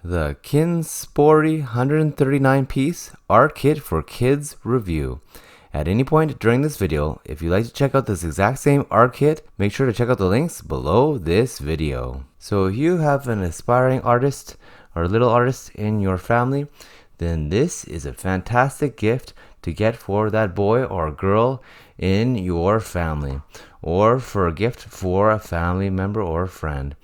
The KINSPORY 139-piece art kit for kids review. At any point during this video, if you'd like to check out this exact same art kit, make sure to check out the links below this video. So if you have an aspiring artist or little artist in your family, then this is a fantastic gift to get for that boy or girl in your family, or for a gift for a family member or friend.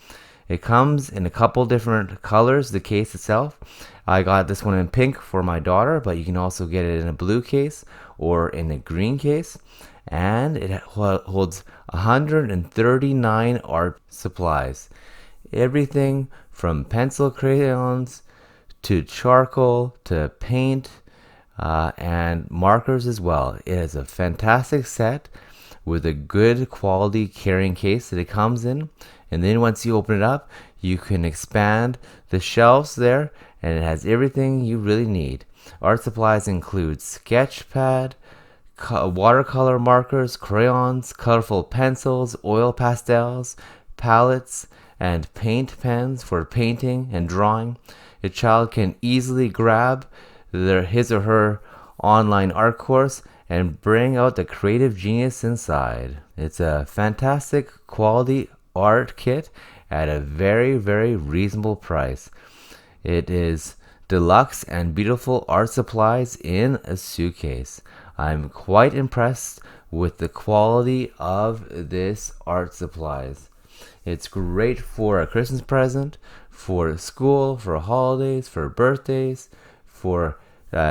It comes in a couple different colors, the case itself. I got this one in pink for my daughter, but you can also get it in a blue case or in a green case. And it holds 139 art supplies. Everything from pencil crayons to charcoal to paint and markers as well. It is a fantastic set with a good quality carrying case that it comes in. And then once you open it up, you can expand the shelves there, and it has everything you really need. Art supplies include sketch pad, watercolor markers, crayons, colorful pencils, oil pastels, palettes, and paint pens for painting and drawing. A child can easily grab his or her online art course and bring out the creative genius inside. It's a fantastic quality art kit at a very, very reasonable price. It is deluxe and beautiful art supplies in a suitcase. I'm quite impressed with the quality of this art supplies. It's great for a Christmas present, for school, for holidays, for birthdays, for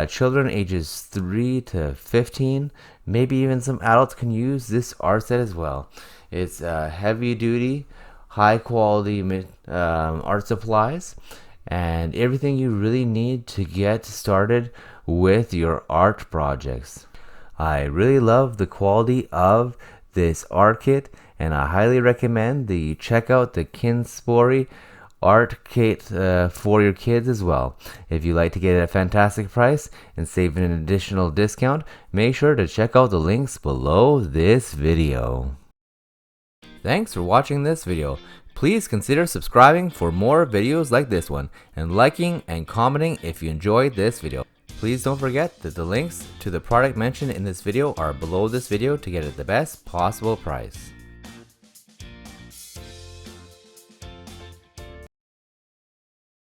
children ages 3 to 15. Maybe even some adults can use this art set as well. It's heavy duty, high quality art supplies, and everything you really need to get started with your art projects. I really love the quality of this art kit, and I highly recommend that you check out the KINSPORY art kit for your kids as well. If you'd like to get it at a fantastic price and save an additional discount, make sure to check out the links below this video. Thanks for watching this video. Please consider subscribing for more videos like this one, and liking and commenting if you enjoyed this video. Please don't forget that the links to the product mentioned in this video are below this video to get it at the best possible price.